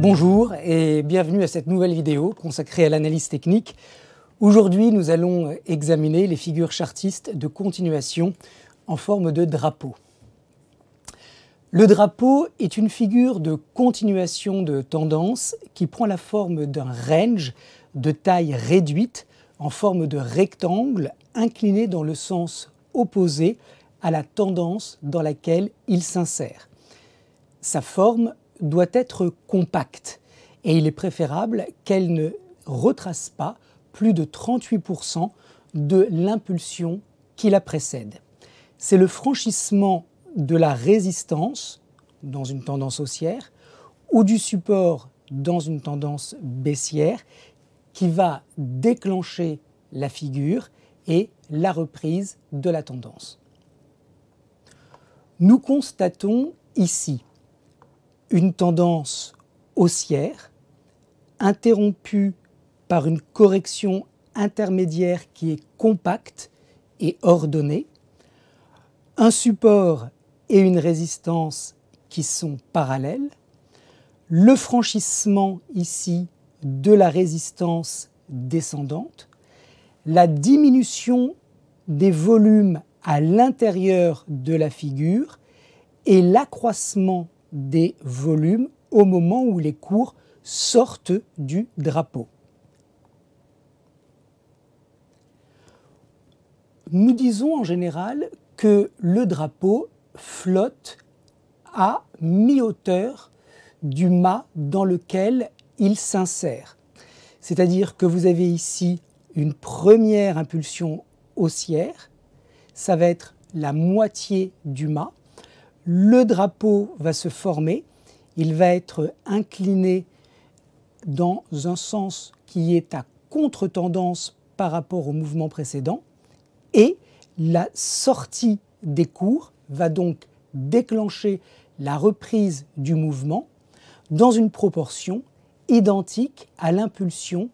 Bonjour et bienvenue à cette nouvelle vidéo consacrée à l'analyse technique. Aujourd'hui, nous allons examiner les figures chartistes de continuation en forme de drapeau. Le drapeau est une figure de continuation de tendance qui prend la forme d'un range de taille réduite en forme de rectangle incliné dans le sens opposé à la tendance dans laquelle il s'insère. Sa forme doit être compacte et il est préférable qu'elle ne retrace pas plus de 38% de l'impulsion qui la précède. C'est le franchissement de la résistance dans une tendance haussière ou du support dans une tendance baissière qui va déclencher la figure et la reprise de la tendance. Nous constatons ici une tendance haussière interrompue par une correction intermédiaire qui est compacte et ordonnée, un support et une résistance qui sont parallèles, le franchissement ici de la résistance descendante, la diminution des volumes à l'intérieur de la figure et l'accroissement des volumes au moment où les cours sortent du drapeau. Nous disons en général que le drapeau flotte à mi-hauteur du mât dans lequel il s'insère. C'est-à-dire que vous avez ici une première impulsion haussière, ça va être la moitié du mât. Le drapeau va se former, il va être incliné dans un sens qui est à contre-tendance par rapport au mouvement précédent et la sortie des cours va donc déclencher la reprise du mouvement dans une proportion identique à l'impulsion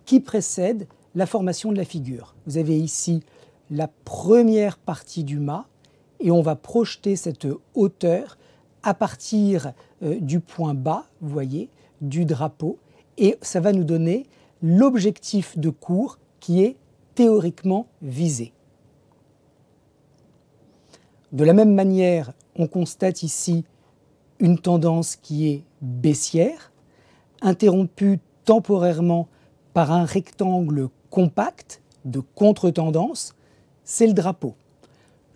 qui précède la formation de la figure. Vous avez ici la première partie du mât et on va projeter cette hauteur à partir du point bas, vous voyez, du drapeau, et ça va nous donner l'objectif de cours qui est théoriquement visé. De la même manière, on constate ici une tendance qui est baissière, interrompue temporairement par un rectangle compact de contre-tendance, c'est le drapeau.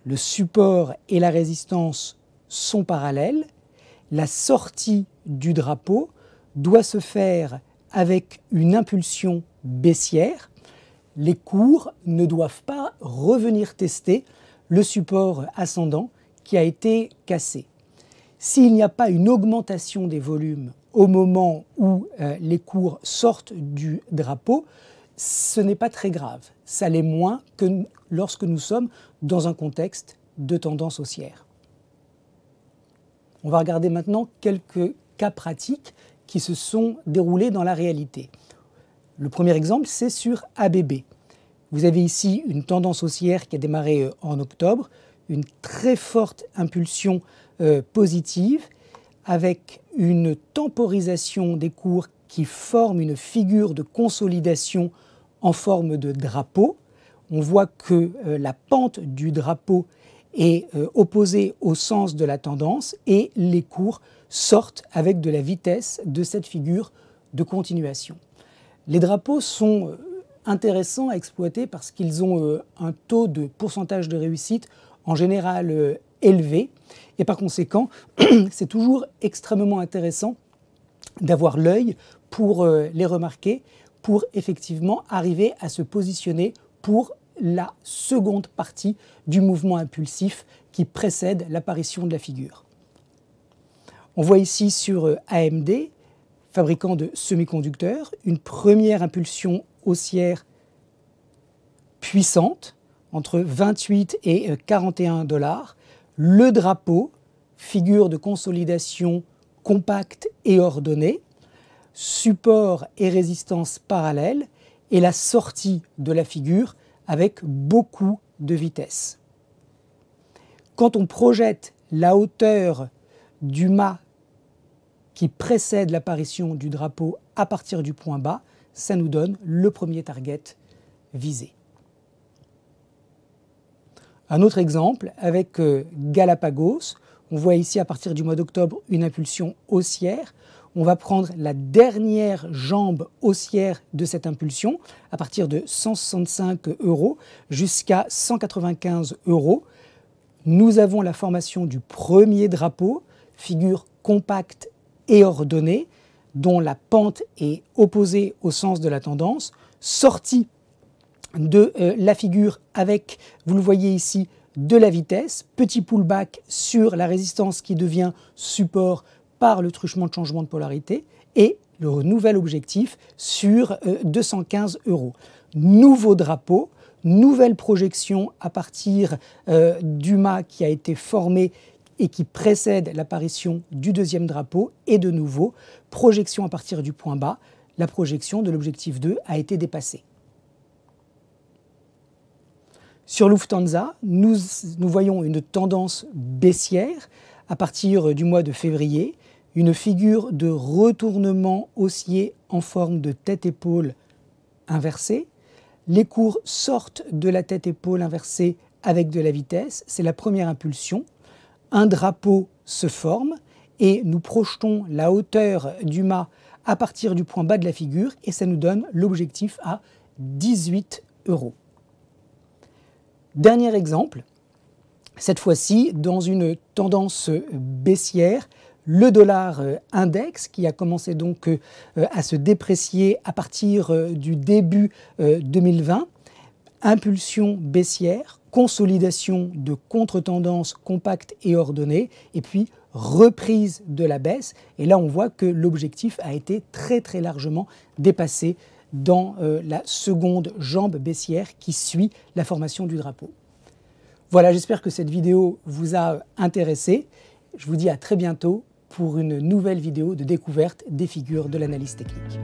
Le support et la résistance sont parallèles. La sortie du drapeau doit se faire avec une impulsion baissière. Les cours ne doivent pas revenir tester le support ascendant qui a été cassé. S'il n'y a pas une augmentation des volumes au moment où les cours sortent du drapeau, ce n'est pas très grave. Ça l'est moins que lorsque nous sommes dans un contexte de tendance haussière. On va regarder maintenant quelques cas pratiques qui se sont déroulés dans la réalité. Le premier exemple, c'est sur ABB. Vous avez ici une tendance haussière qui a démarré en octobre, une très forte impulsion positive avec une temporisation des cours qui forme une figure de consolidation en forme de drapeau. On voit que la pente du drapeau est opposée au sens de la tendance et les cours sortent avec de la vitesse de cette figure de continuation. Les drapeaux sont intéressants à exploiter parce qu'ils ont un taux de pourcentage de réussite en général élevé et par conséquent c'est toujours extrêmement intéressant d'avoir l'œil pour les remarquer, pour effectivement arriver à se positionner pour la seconde partie du mouvement impulsif qui précède l'apparition de la figure. On voit ici sur AMD, fabricant de semi-conducteurs, une première impulsion haussière puissante, entre 28 et 41 $. Le drapeau, figure de consolidation compacte et ordonnée, support et résistance parallèles, et la sortie de la figure avec beaucoup de vitesse. Quand on projette la hauteur du mât qui précède l'apparition du drapeau à partir du point bas, ça nous donne le premier target visé. Un autre exemple avec Galapagos, on voit ici à partir du mois d'octobre une impulsion haussière. On va prendre la dernière jambe haussière de cette impulsion à partir de 165 € jusqu'à 195 €. Nous avons la formation du premier drapeau, figure compacte et ordonnée, dont la pente est opposée au sens de la tendance, sortie de la figure avec, vous le voyez ici, de la vitesse, petit pullback sur la résistance qui devient support par le truchement de changement de polarité et le nouvel objectif sur 215 €. Nouveau drapeau, nouvelle projection à partir du mât qui a été formé et qui précède l'apparition du deuxième drapeau et de nouveau, projection à partir du point bas, la projection de l'objectif 2 a été dépassée. Sur Lufthansa, nous voyons une tendance baissière à partir du mois de février, une figure de retournement haussier en forme de tête-épaule inversée. Les cours sortent de la tête-épaule inversée avec de la vitesse, c'est la première impulsion. Un drapeau se forme et nous projetons la hauteur du mât à partir du point bas de la figure et ça nous donne l'objectif à 18 €. Dernier exemple, cette fois-ci dans une tendance baissière, le dollar index qui a commencé donc à se déprécier à partir du début 2020, impulsion baissière, consolidation de contre-tendance compacte et ordonnée, et puis reprise de la baisse. Et là, on voit que l'objectif a été très largement dépassé dans la seconde jambe baissière qui suit la formation du drapeau. Voilà, j'espère que cette vidéo vous a intéressé. Je vous dis à très bientôt pour une nouvelle vidéo de découverte des figures de l'analyse technique.